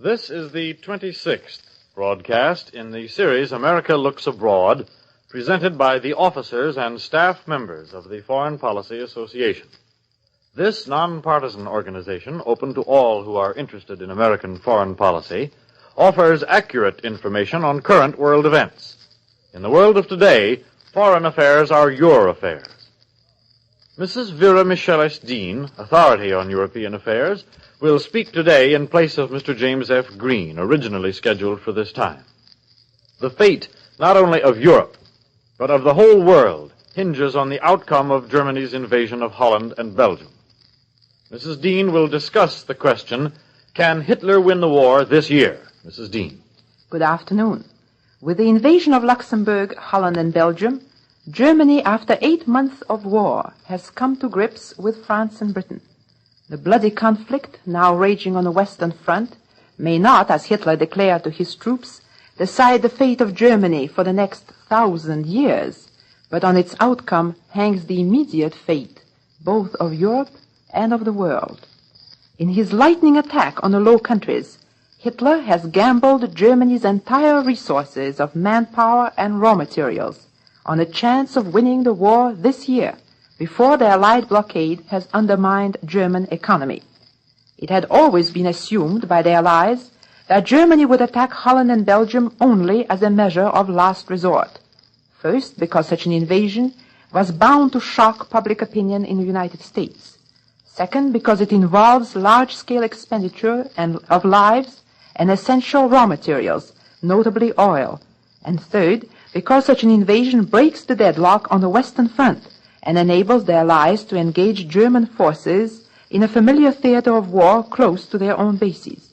This is the 26th broadcast in the series America Looks Abroad, presented by the officers and staff members of the Foreign Policy Association. This nonpartisan organization, open to all who are interested in American foreign policy, offers accurate information on current world events. In the world of today, foreign affairs are your affairs. Mrs. Vera Michelis Dean, authority on European affairs, will speak today in place of Mr. James F. Green, originally scheduled for this time. The fate not only of Europe, but of the whole world, hinges on the outcome of Germany's invasion of Holland and Belgium. Mrs. Dean will discuss the question, can Hitler win the war this year? Mrs. Dean. Good afternoon. With the invasion of Luxembourg, Holland, and Belgium, Germany, after 8 months of war, has come to grips with France and Britain. The bloody conflict, now raging on the Western Front, may not, as Hitler declared to his troops, decide the fate of Germany for the next 1,000 years, but on its outcome hangs the immediate fate, both of Europe and of the world. In his lightning attack on the Low Countries, Hitler has gambled Germany's entire resources of manpower and raw materials on a chance of winning the war this year, before the Allied blockade has undermined German economy. It had always been assumed by the Allies that Germany would attack Holland and Belgium only as a measure of last resort. First, because such an invasion was bound to shock public opinion in the United States. Second, because it involves large-scale expenditure of lives and essential raw materials, notably oil. And third, because such an invasion breaks the deadlock on the Western Front and enables the Allies to engage German forces in a familiar theater of war close to their own bases.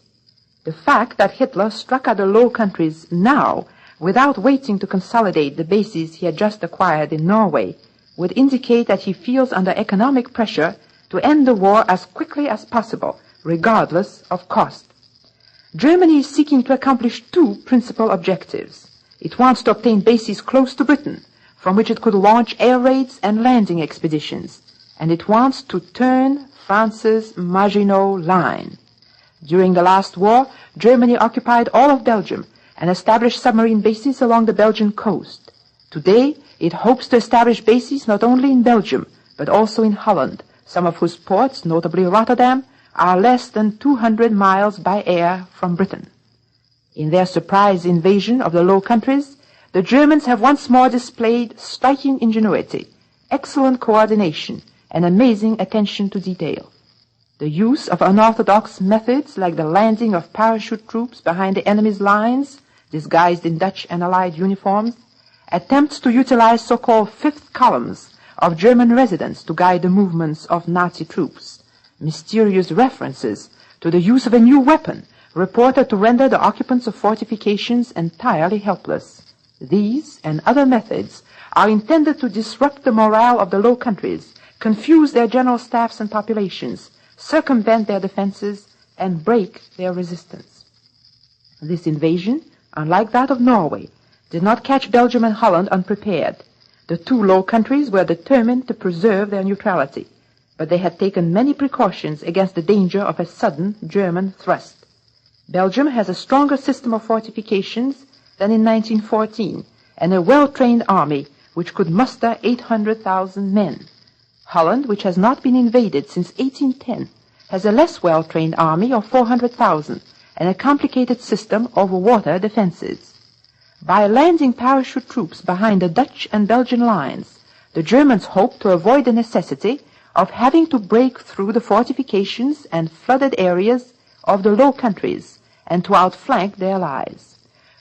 The fact that Hitler struck at the Low Countries now, without waiting to consolidate the bases he had just acquired in Norway, would indicate that he feels under economic pressure to end the war as quickly as possible, regardless of cost. Germany is seeking to accomplish two principal objectives. It wants to obtain bases close to Britain, from which it could launch air raids and landing expeditions, and it wants to turn France's Maginot Line. During the last war, Germany occupied all of Belgium and established submarine bases along the Belgian coast. Today, it hopes to establish bases not only in Belgium, but also in Holland, some of whose ports, notably Rotterdam, are less than 200 miles by air from Britain. In their surprise invasion of the Low Countries, the Germans have once more displayed striking ingenuity, excellent coordination, and amazing attention to detail. The use of unorthodox methods like the landing of parachute troops behind the enemy's lines, disguised in Dutch and Allied uniforms, attempts to utilize so-called fifth columns of German residents to guide the movements of Nazi troops, mysterious references to the use of a new weapon reported to render the occupants of fortifications entirely helpless. These and other methods are intended to disrupt the morale of the Low Countries, confuse their general staffs and populations, circumvent their defenses, and break their resistance. This invasion, unlike that of Norway, did not catch Belgium and Holland unprepared. The two Low Countries were determined to preserve their neutrality, but they had taken many precautions against the danger of a sudden German thrust. Belgium has a stronger system of fortifications than in 1914, and a well-trained army which could muster 800,000 men. Holland, which has not been invaded since 1810, has a less well-trained army of 400,000 and a complicated system of water defenses. By landing parachute troops behind the Dutch and Belgian lines, the Germans hope to avoid the necessity of having to break through the fortifications and flooded areas of the Low Countries and to outflank their allies.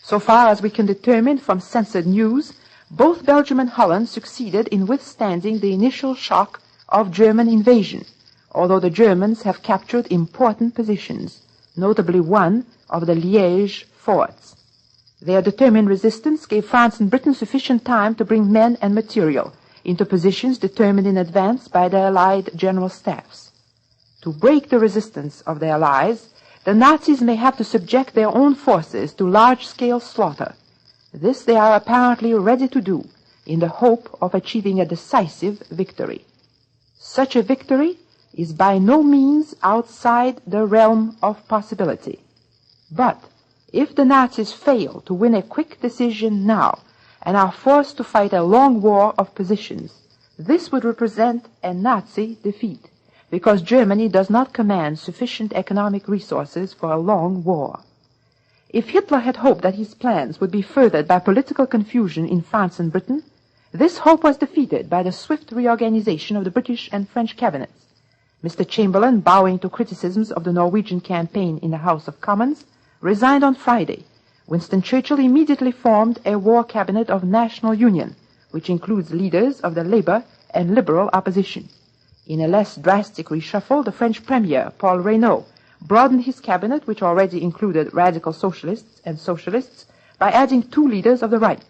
So far as we can determine from censored news, both Belgium and Holland succeeded in withstanding the initial shock of German invasion, although the Germans have captured important positions, notably one of the Liège forts. Their determined resistance gave France and Britain sufficient time to bring men and material into positions determined in advance by the Allied general staffs. To break the resistance of the Allies, the Nazis may have to subject their own forces to large-scale slaughter. This they are apparently ready to do in the hope of achieving a decisive victory. Such a victory is by no means outside the realm of possibility. But if the Nazis fail to win a quick decision now and are forced to fight a long war of positions, this would represent a Nazi defeat, because Germany does not command sufficient economic resources for a long war. If Hitler had hoped that his plans would be furthered by political confusion in France and Britain, this hope was defeated by the swift reorganization of the British and French cabinets. Mr. Chamberlain, bowing to criticisms of the Norwegian campaign in the House of Commons, resigned on Friday. Winston Churchill immediately formed a war cabinet of national union, which includes leaders of the Labour and Liberal opposition. In a less drastic reshuffle, the French Premier, Paul Reynaud, broadened his cabinet, which already included radical socialists and socialists, by adding 2 leaders of the right.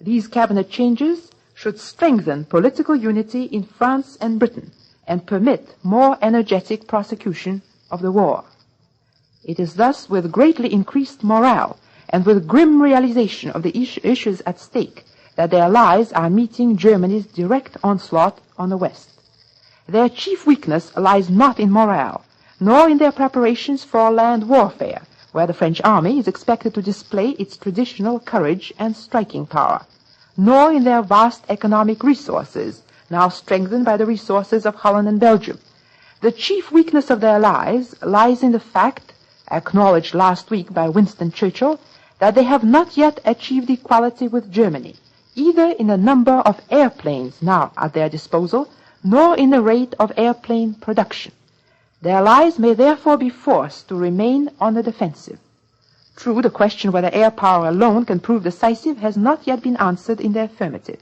These cabinet changes should strengthen political unity in France and Britain and permit more energetic prosecution of the war. It is thus with greatly increased morale and with grim realization of the issues at stake that the Allies are meeting Germany's direct onslaught on the West. Their chief weakness lies not in morale, nor in their preparations for land warfare, where the French army is expected to display its traditional courage and striking power, nor in their vast economic resources, now strengthened by the resources of Holland and Belgium. The chief weakness of the Allies lies in the fact, acknowledged last week by Winston Churchill, that they have not yet achieved equality with Germany, either in the number of airplanes now at their disposal, nor in the rate of airplane production. The Allies may therefore be forced to remain on the defensive. True, the question whether air power alone can prove decisive has not yet been answered in the affirmative.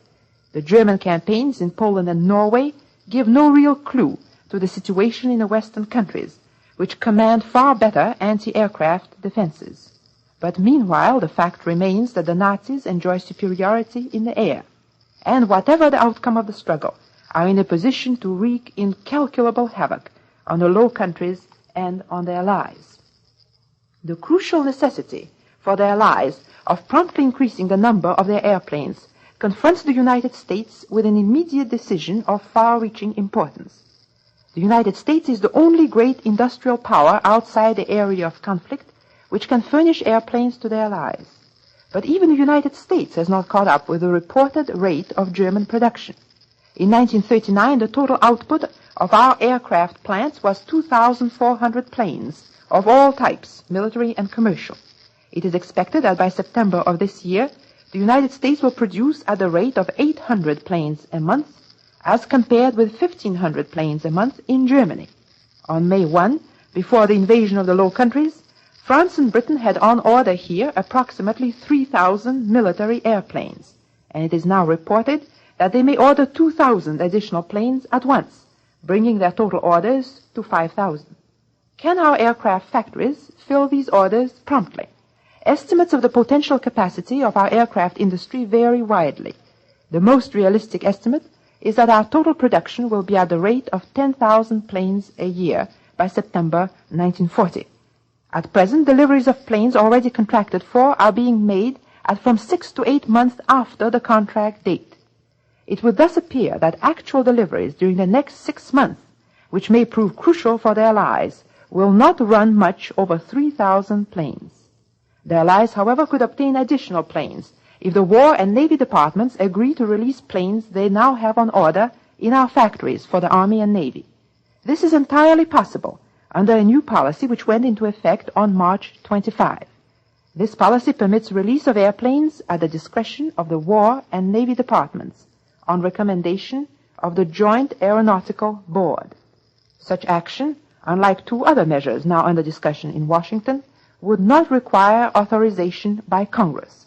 The German campaigns in Poland and Norway give no real clue to the situation in the Western countries, which command far better anti-aircraft defenses. But meanwhile, the fact remains that the Nazis enjoy superiority in the air, and whatever the outcome of the struggle, are in a position to wreak incalculable havoc on the Low Countries and on the Allies. The crucial necessity for the Allies of promptly increasing the number of their airplanes confronts the United States with an immediate decision of far-reaching importance. The United States is the only great industrial power outside the area of conflict which can furnish airplanes to the Allies. But even the United States has not caught up with the reported rate of German production. In 1939, the total output of our aircraft plants was 2,400 planes of all types, military and commercial. It is expected that by September of this year, the United States will produce at the rate of 800 planes a month, as compared with 1,500 planes a month in Germany. On May 1, before the invasion of the Low Countries, France and Britain had on order here approximately 3,000 military airplanes, and it is now reported that they may order 2,000 additional planes at once, bringing their total orders to 5,000. Can our aircraft factories fill these orders promptly? Estimates of the potential capacity of our aircraft industry vary widely. The most realistic estimate is that our total production will be at the rate of 10,000 planes a year by September 1940. At present, deliveries of planes already contracted for are being made at from 6 to 8 months after the contract date. It would thus appear that actual deliveries during the next 6 months, which may prove crucial for the Allies, will not run much over 3,000 planes. The Allies, however, could obtain additional planes if the War and Navy departments agree to release planes they now have on order in our factories for the Army and Navy. This is entirely possible under a new policy which went into effect on March 25. This policy permits release of airplanes at the discretion of the War and Navy departments on recommendation of the Joint Aeronautical Board. Such action, unlike 2 other measures now under discussion in Washington, would not require authorization by Congress.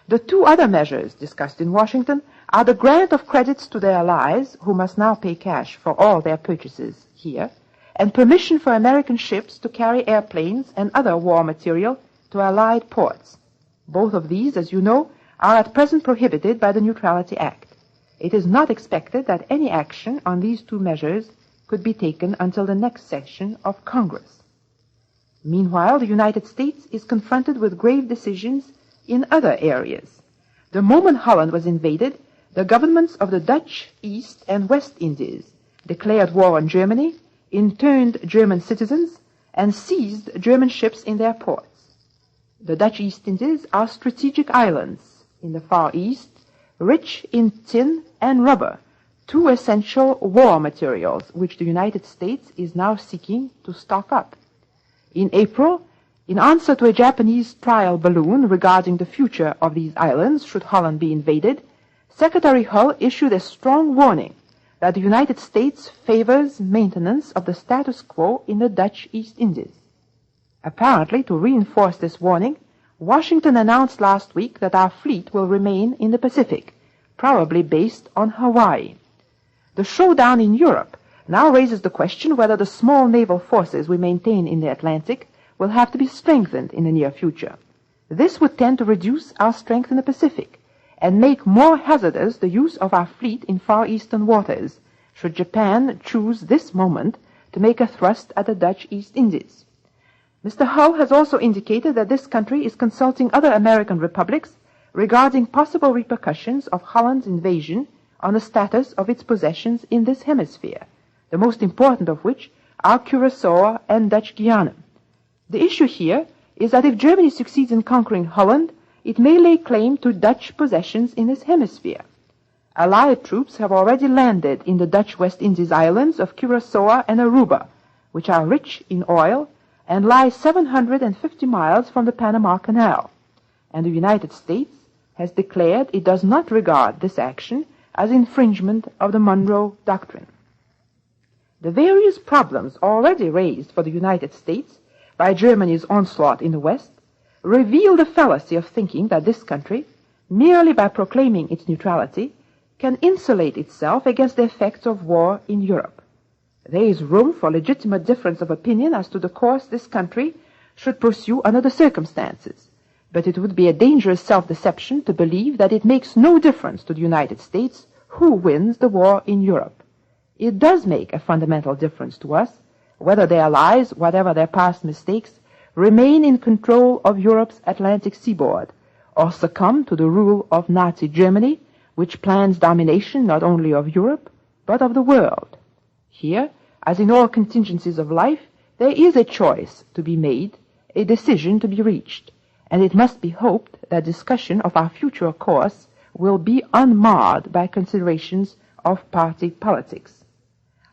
The 2 other measures discussed in Washington are the grant of credits to the Allies, who must now pay cash for all their purchases here, and permission for American ships to carry airplanes and other war material to Allied ports. Both of these, as you know, are at present prohibited by the Neutrality Act. It is not expected that any action on these 2 measures could be taken until the next session of Congress. Meanwhile, the United States is confronted with grave decisions in other areas. The moment Holland was invaded, the governments of the Dutch East and West Indies declared war on Germany, interned German citizens, and seized German ships in their ports. The Dutch East Indies are strategic islands in the Far East, rich in tin and rubber, two essential war materials which the United States is now seeking to stock up. In April, in answer to a Japanese trial balloon regarding the future of these islands should Holland be invaded, Secretary Hull issued a strong warning that the United States favors maintenance of the status quo in the Dutch East Indies. Apparently, to reinforce this warning, Washington announced last week that our fleet will remain in the Pacific, probably based on Hawaii. The showdown in Europe now raises the question whether the small naval forces we maintain in the Atlantic will have to be strengthened in the near future. This would tend to reduce our strength in the Pacific and make more hazardous the use of our fleet in Far Eastern waters, should Japan choose this moment to make a thrust at the Dutch East Indies. Mr. Hull has also indicated that this country is consulting other American republics regarding possible repercussions of Holland's invasion on the status of its possessions in this hemisphere, the most important of which are Curaçao and Dutch Guiana. The issue here is that if Germany succeeds in conquering Holland, it may lay claim to Dutch possessions in this hemisphere. Allied troops have already landed in the Dutch West Indies islands of Curaçao and Aruba, which are rich in oil and lie 750 miles from the Panama Canal, and the United States has declared it does not regard this action as infringement of the Monroe Doctrine. The various problems already raised for the United States by Germany's onslaught in the West reveal the fallacy of thinking that this country, merely by proclaiming its neutrality, can insulate itself against the effects of war in Europe. There is room for legitimate difference of opinion as to the course this country should pursue under the circumstances, but it would be a dangerous self-deception to believe that it makes no difference to the United States who wins the war in Europe. It does make a fundamental difference to us whether the Allies, whatever their past mistakes, remain in control of Europe's Atlantic seaboard, or succumb to the rule of Nazi Germany, which plans domination not only of Europe, but of the world. Here, as in all contingencies of life, there is a choice to be made, a decision to be reached, and it must be hoped that discussion of our future course will be unmarred by considerations of party politics.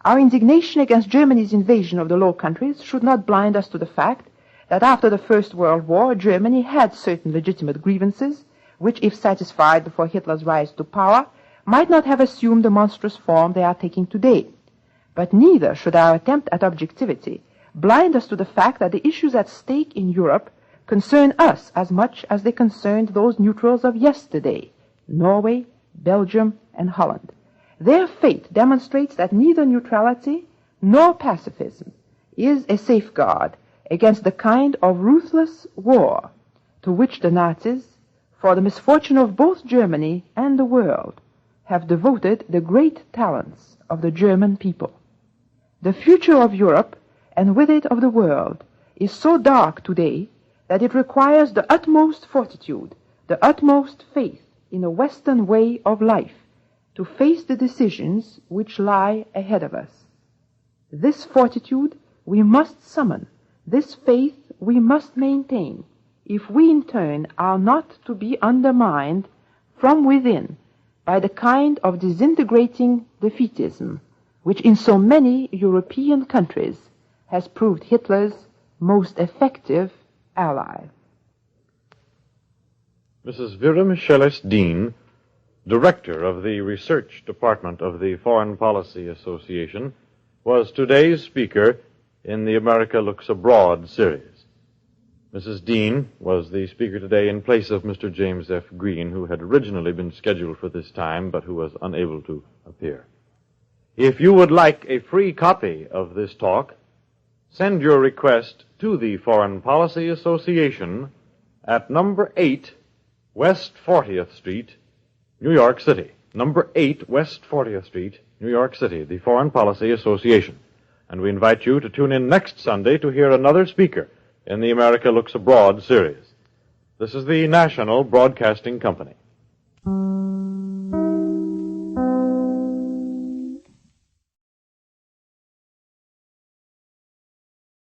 Our indignation against Germany's invasion of the Low Countries should not blind us to the fact that after the First World War, Germany had certain legitimate grievances, which, if satisfied before Hitler's rise to power, might not have assumed the monstrous form they are taking today. But neither should our attempt at objectivity blind us to the fact that the issues at stake in Europe concern us as much as they concerned those neutrals of yesterday, Norway, Belgium, and Holland. Their fate demonstrates that neither neutrality nor pacifism is a safeguard against the kind of ruthless war to which the Nazis, for the misfortune of both Germany and the world, have devoted the great talents of the German people. The future of Europe, and with it of the world, is so dark today that it requires the utmost fortitude, the utmost faith in a Western way of life to face the decisions which lie ahead of us. This fortitude we must summon, this faith we must maintain, if we in turn are not to be undermined from within by the kind of disintegrating defeatism which in so many European countries has proved Hitler's most effective ally. Mrs. Vera Michelis Dean, Director of the Research Department of the Foreign Policy Association, was today's speaker in the America Looks Abroad series. Mrs. Dean was the speaker today in place of Mr. James F. Green, who had originally been scheduled for this time, but who was unable to appear. If you would like a free copy of this talk, send your request to the Foreign Policy Association at number 8 West 40th Street, New York City. Number 8 West 40th Street, New York City, the Foreign Policy Association. And we invite you to tune in next Sunday to hear another speaker in the America Looks Abroad series. This is the National Broadcasting Company.